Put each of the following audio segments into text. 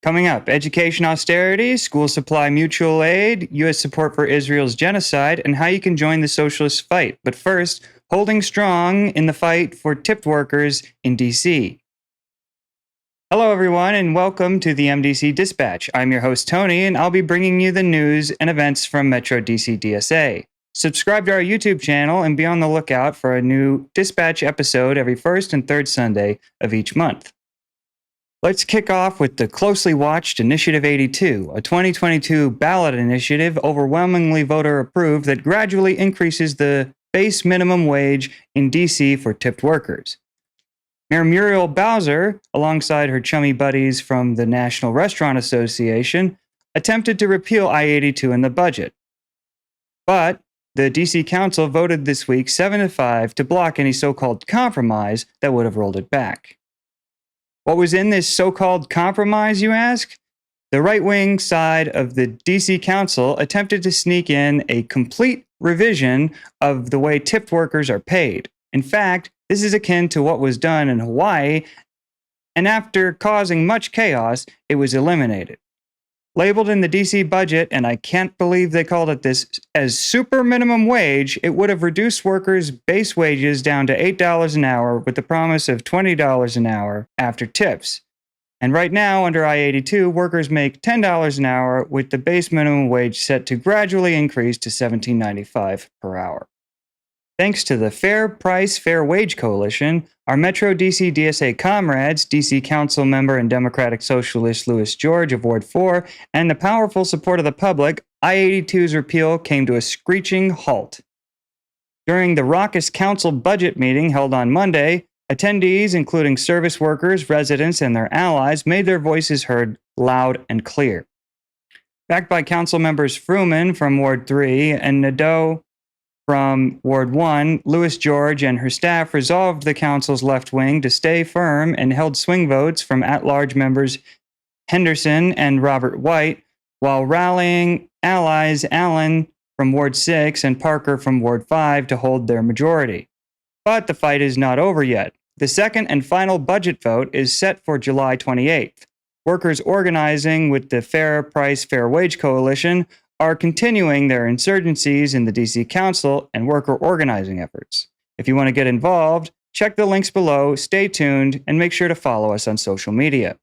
Coming up, education austerity, school supply mutual aid, U.S. support for Israel's genocide, and how you can join the socialist fight. But first, holding strong in the fight for tipped workers in D.C. Hello, everyone, and welcome to the MDC Dispatch. I'm your host, Tony, and I'll be bringing you the news and events from Metro DC DSA. Subscribe to our YouTube channel and be on the lookout for a new Dispatch episode every first and third Sunday of each month. Let's kick off with the closely watched Initiative 82, a 2022 ballot initiative overwhelmingly voter approved that gradually increases the base minimum wage in DC for tipped workers. Mayor Muriel Bowser, alongside her chummy buddies from the National Restaurant Association, attempted to repeal I-82 in the budget. But the DC Council voted this week 7-5 to block any so-called compromise that would have rolled it back. What was in this so-called compromise, you ask? The right-wing side of the DC Council attempted to sneak in a complete revision of the way tipped workers are paid. In fact, this is akin to what was done in Hawaii, and after causing much chaos, it was eliminated. Labeled in the DC budget, and I can't believe they called it this, as super minimum wage, it would have reduced workers' base wages down to $8 an hour with the promise of $20 an hour after tips. And right now, under I-82, workers make $10 an hour with the base minimum wage set to gradually increase to $17.95 per hour. Thanks to the Fair Price, Fair Wage Coalition, our Metro DC DSA comrades, DC Council member and Democratic Socialist Louis George of Ward 4, and the powerful support of the public, I-82's repeal came to a screeching halt. During the raucous council budget meeting held on Monday, attendees, including service workers, residents, and their allies, made their voices heard loud and clear. Backed by council members Fruman from Ward 3 and Nadeau from Ward 1, Louis George and her staff resolved the council's left wing to stay firm and held swing votes from at-large members Henderson and Robert White, while rallying allies Allen from Ward 6 and Parker from Ward 5 to hold their majority. But the fight is not over yet. The second and final budget vote is set for July 28th. Workers organizing with the Fair Price, Fair Wage Coalition are continuing their insurgencies in the DC Council and worker organizing efforts. If you want to get involved, check the links below, stay tuned, and make sure to follow us on social media.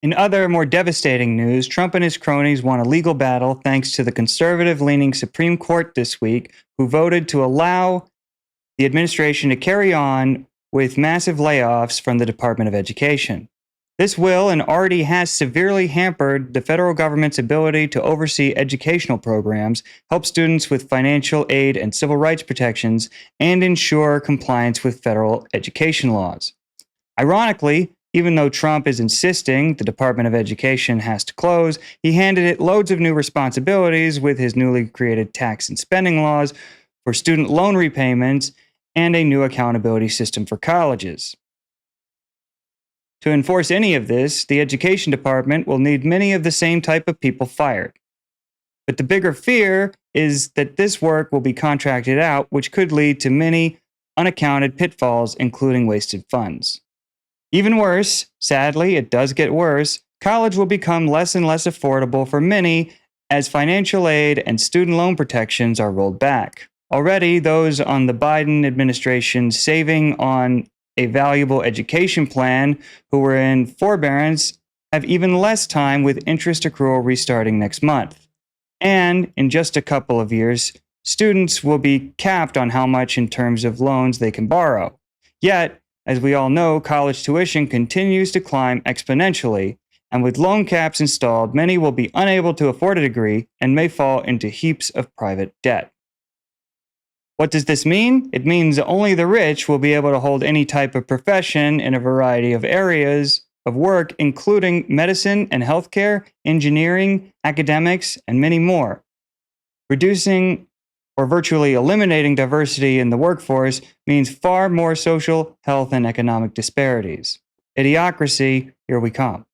In other, more devastating news, Trump and his cronies won a legal battle thanks to the conservative-leaning Supreme Court this week, who voted to allow the administration to carry on with massive layoffs from the Department of Education. This will and already has severely hampered the federal government's ability to oversee educational programs, help students with financial aid and civil rights protections, and ensure compliance with federal education laws. Ironically, even though Trump is insisting the Department of Education has to close, he handed it loads of new responsibilities with his newly created tax and spending laws for student loan repayments and a new accountability system for colleges. To enforce any of this, the Education Department will need many of the same type of people fired. But the bigger fear is that this work will be contracted out, which could lead to many unaccounted pitfalls, including wasted funds. Even worse, sadly, it does get worse, college will become less and less affordable for many as financial aid and student loan protections are rolled back. Already, those on the Biden administration saving on a valuable education plan who were in forbearance have even less time with interest accrual restarting next month. And in just a couple of years, students will be capped on how much in terms of loans they can borrow. Yet, as we all know, college tuition continues to climb exponentially, and with loan caps installed, many will be unable to afford a degree and may fall into heaps of private debt. What does this mean? It means only the rich will be able to hold any type of profession in a variety of areas of work, including medicine and healthcare, engineering, academics, and many more. Reducing or virtually eliminating diversity in the workforce means far more social, health, and economic disparities. Idiocracy, here we come.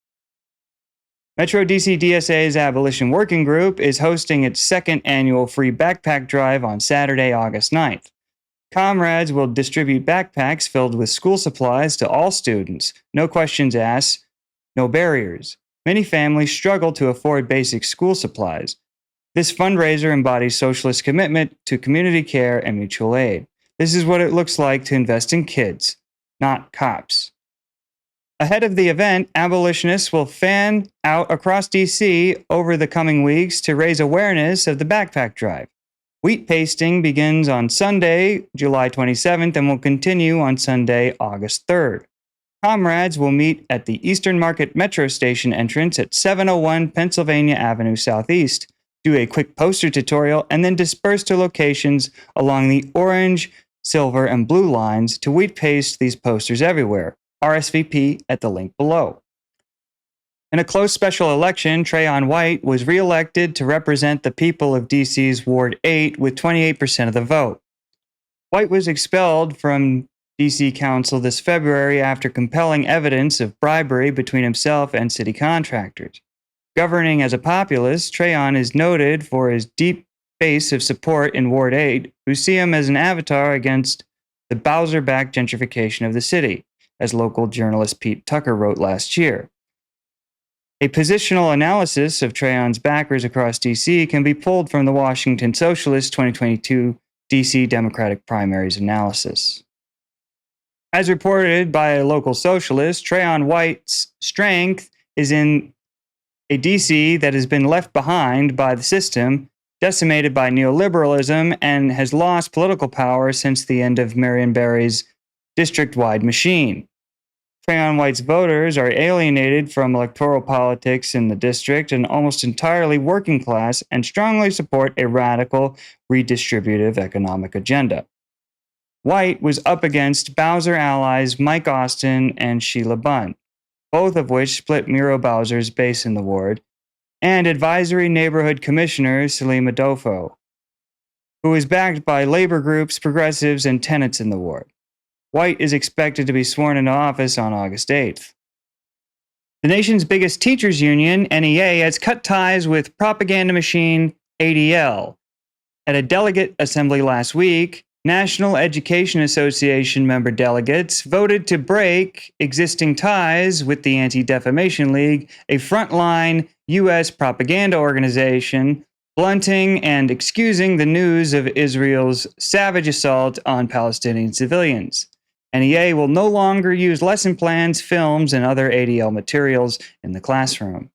Metro DC DSA's Abolition Working Group is hosting its second annual free backpack drive on Saturday, August 9th. Comrades will distribute backpacks filled with school supplies to all students, no questions asked, no barriers. Many families struggle to afford basic school supplies. This fundraiser embodies socialist commitment to community care and mutual aid. This is what it looks like to invest in kids, not cops. Ahead of the event, abolitionists will fan out across DC over the coming weeks to raise awareness of the backpack drive. Wheatpasting begins on Sunday, July 27th, and will continue on Sunday, August 3rd. Comrades will meet at the Eastern Market Metro Station entrance at 701 Pennsylvania Avenue Southeast, do a quick poster tutorial, and then disperse to locations along the orange, silver, and blue lines to wheatpaste these posters everywhere. RSVP at the link below. In a close special election, Trayon White was re-elected to represent the people of DC's Ward 8 with 28% of the vote. White was expelled from DC Council this February after compelling evidence of bribery between himself and city contractors. Governing as a populist, Trayon is noted for his deep base of support in Ward 8, who see him as an avatar against the Bowser-backed gentrification of the city, as local journalist Pete Tucker wrote last year. A positional analysis of Trayon's backers across DC can be pulled from the Washington Socialist 2022 DC Democratic Primaries analysis. As reported by a local socialist, Trayon White's strength is in a DC that has been left behind by the system, decimated by neoliberalism, and has lost political power since the end of Marion Barry's district-wide machine. Trayon White's voters are alienated from electoral politics in the district and almost entirely working class and strongly support a radical, redistributive economic agenda. White was up against Bowser allies Mike Austin and Sheila Bunn, both of which split Muro Bowser's base in the ward, and advisory neighborhood commissioner Salima Dofo, who is backed by labor groups, progressives, and tenants in the ward. White is expected to be sworn into office on August 8th. The nation's biggest teachers union, NEA, has cut ties with propaganda machine ADL. At a delegate assembly last week, National Education Association member delegates voted to break existing ties with the Anti-Defamation League, a frontline U.S. propaganda organization, blunting and excusing the news of Israel's savage assault on Palestinian civilians. NEA will no longer use lesson plans, films, and other ADL materials in the classroom.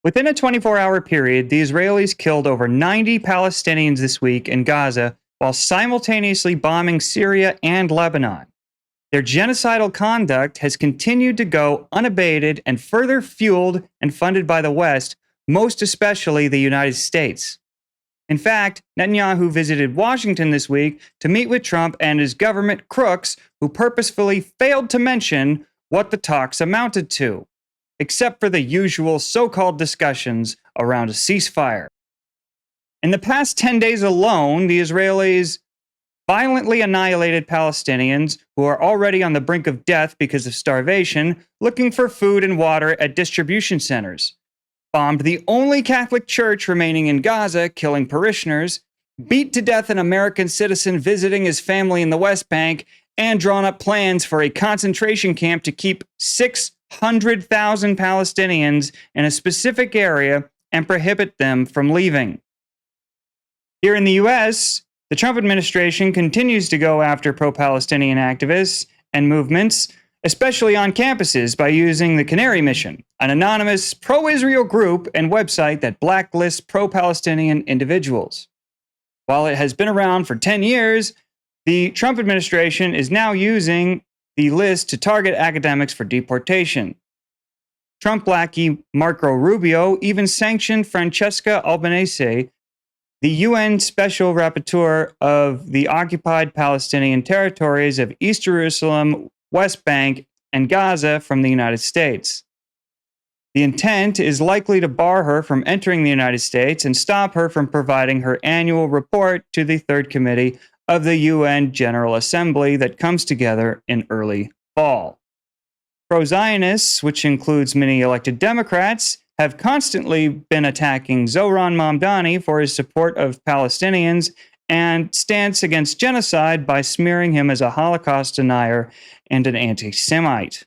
Within a 24-hour period, the Israelis killed over 90 Palestinians this week in Gaza while simultaneously bombing Syria and Lebanon. Their genocidal conduct has continued to go unabated and further fueled and funded by the West, most especially the United States. In fact, Netanyahu visited Washington this week to meet with Trump and his government crooks who purposefully failed to mention what the talks amounted to, except for the usual so-called discussions around a ceasefire. In the past 10 days alone, the Israelis violently annihilated Palestinians who are already on the brink of death because of starvation, looking for food and water at distribution centers, bombed the only Catholic church remaining in Gaza, killing parishioners, beat to death an American citizen visiting his family in the West Bank, and drawn up plans for a concentration camp to keep 600,000 Palestinians in a specific area and prohibit them from leaving. Here in the U.S., the Trump administration continues to go after pro-Palestinian activists and movements, especially on campuses, by using the Canary Mission, an anonymous pro-Israel group and website that blacklists pro-Palestinian individuals. While it has been around for 10 years, the Trump administration is now using the list to target academics for deportation. Trump lackey Marco Rubio even sanctioned Francesca Albanese, the UN Special Rapporteur of the occupied Palestinian territories of East Jerusalem, West Bank, and Gaza from the United States. The intent is likely to bar her from entering the United States and stop her from providing her annual report to the Third Committee of the UN General Assembly that comes together in early fall. Pro-Zionists, which includes many elected Democrats, have constantly been attacking Zohran Mamdani for his support of Palestinians and stance against genocide by smearing him as a Holocaust denier and an anti-Semite.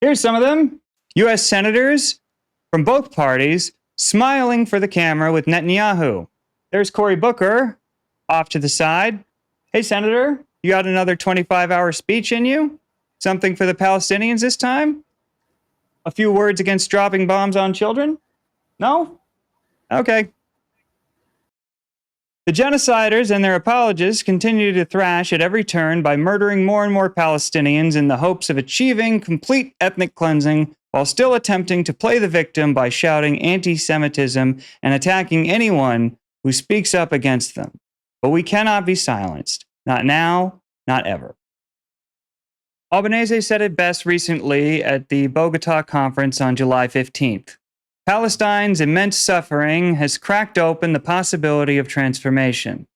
Here's some of them. U.S. senators from both parties smiling for the camera with Netanyahu. There's Cory Booker off to the side. Hey, Senator, you got another 25-hour speech in you? Something for the Palestinians this time? A few words against dropping bombs on children? No? Okay. The genociders and their apologists continue to thrash at every turn by murdering more and more Palestinians in the hopes of achieving complete ethnic cleansing while still attempting to play the victim by shouting anti-Semitism and attacking anyone who speaks up against them. But we cannot be silenced. Not now, not ever. Albanese said it best recently at the Bogota conference on July 15th. Palestine's immense suffering has cracked open the possibility of transformation.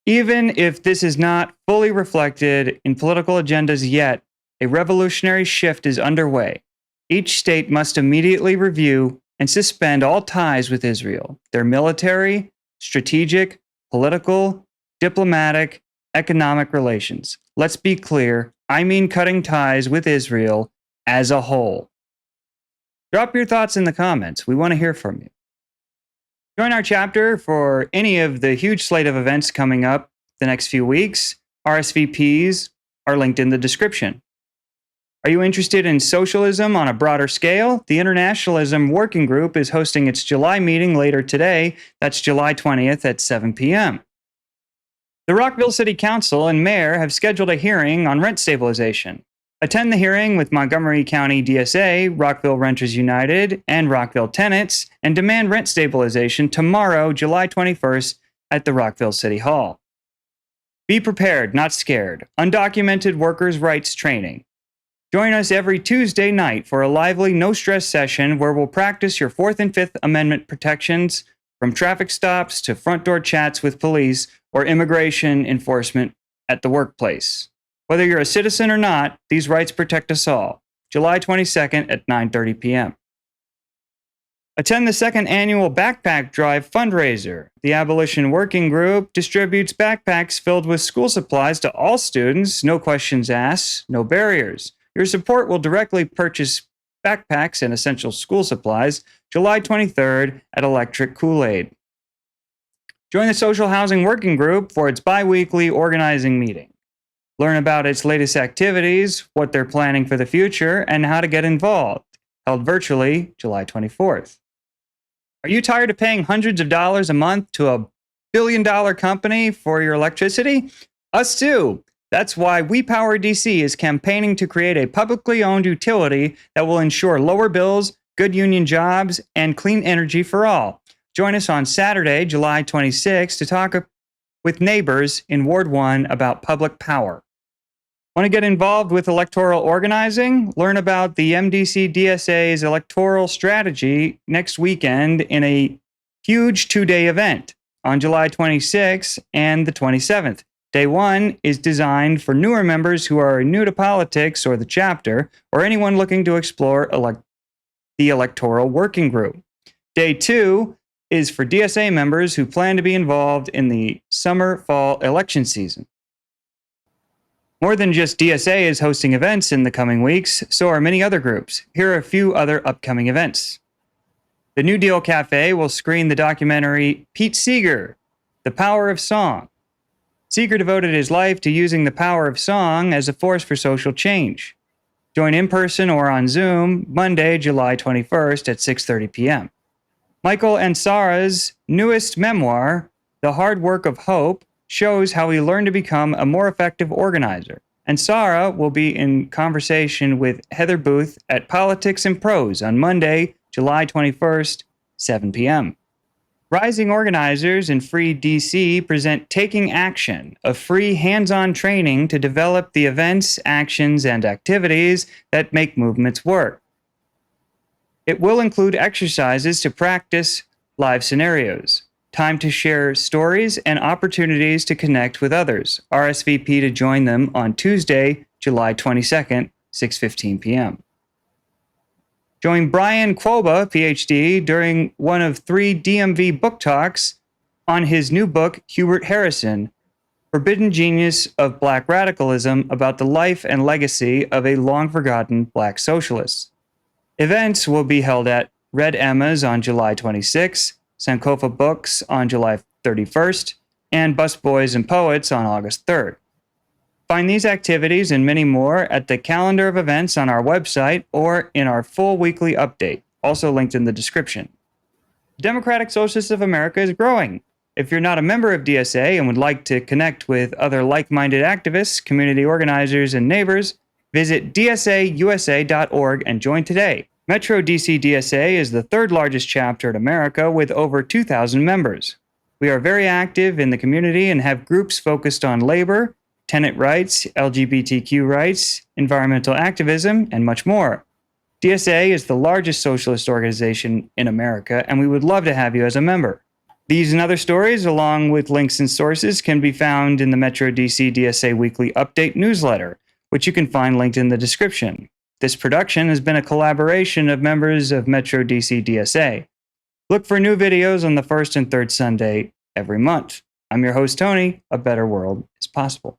Even if this is not fully reflected in political agendas yet, a revolutionary shift is underway. Each state must immediately review and suspend all ties with Israel, their military, strategic, political, diplomatic, economic relations. Let's be clear, I mean cutting ties with Israel as a whole. Drop your thoughts in the comments. We want to hear from you. Join our chapter for any of the huge slate of events coming up the next few weeks. RSVPs are linked in the description. Are you interested in socialism on a broader scale? The Internationalism Working Group is hosting its July meeting later today. That's July 20th at 7 p.m. The Rockville City Council and Mayor have scheduled a hearing on rent stabilization. Attend the hearing with Montgomery County DSA, Rockville Renters United, and Rockville tenants, and demand rent stabilization tomorrow, July 21st, at the Rockville City Hall. Be prepared, not scared. Undocumented workers' rights training. Join us every Tuesday night for a lively, no-stress session where we'll practice your Fourth and Fifth Amendment protections, from traffic stops to front-door chats with police or immigration enforcement at the workplace. Whether you're a citizen or not, these rights protect us all. July 22nd at 9:30 p.m. Attend the second annual Backpack Drive fundraiser. The Abolition Working Group distributes backpacks filled with school supplies to all students, no questions asked, no barriers. Your support will directly purchase backpacks and essential school supplies July 23rd at Electric Kool-Aid. Join the Social Housing Working Group for its bi-weekly organizing meeting. Learn about its latest activities, what they're planning for the future, and how to get involved. Held virtually July 24th. Are you tired of paying hundreds of dollars a month to a billion-dollar company for your electricity? Us too. That's why WePower DC is campaigning to create a publicly owned utility that will ensure lower bills, good union jobs, and clean energy for all. Join us on Saturday, July 26th, to talk with neighbors in Ward 1 about public power. Want to get involved with electoral organizing? Learn about the MDC DSA's electoral strategy next weekend in a huge 2-day event on July 26th and the 27th. Day 1 is designed for newer members who are new to politics or the chapter, or anyone looking to explore the electoral working group. Day 2 is for DSA members who plan to be involved in the summer-fall election season. More than just DSA is hosting events in the coming weeks, so are many other groups. Here are a few other upcoming events. The New Deal Cafe will screen the documentary Pete Seeger, The Power of Song. Seeger devoted his life to using the power of song as a force for social change. Join in person or on Zoom Monday, July 21st at 6:30 p.m. Michael Ansara's newest memoir, The Hard Work of Hope, shows how he learned to become a more effective organizer. Ansara will be in conversation with Heather Booth at Politics and Prose on Monday, July 21st, 7 p.m. Rising organizers in Free DC present Taking Action, a free hands-on training to develop the events, actions, and activities that make movements work. It will include exercises to practice live scenarios, time to share stories, and opportunities to connect with others. RSVP to join them on Tuesday, July 22nd, 6:15 p.m. Join Brian Quoba, PhD, during one of 3 DMV book talks on his new book, Hubert Harrison, Forbidden Genius of Black Radicalism about the life and legacy of a long-forgotten black socialist. Events will be held at Red Emma's on July 26, Sankofa Books on July 31st, and Busboys and Poets on August 3rd. Find these activities and many more at the calendar of events on our website or in our full weekly update, also linked in the description. The Democratic Socialists of America is growing. If you're not a member of DSA and would like to connect with other like-minded activists, community organizers, and neighbors, visit dsausa.org and join today. Metro DC DSA is the third largest chapter in America with over 2,000 members. We are very active in the community and have groups focused on labor, tenant rights, LGBTQ rights, environmental activism, and much more. DSA is the largest socialist organization in America, and we would love to have you as a member. These and other stories, along with links and sources, can be found in the Metro DC DSA Weekly Update newsletter, which you can find linked in the description. This production has been a collaboration of members of Metro DC DSA. Look for new videos on the first and third Sunday every month. I'm your host, Tony. A better world is possible.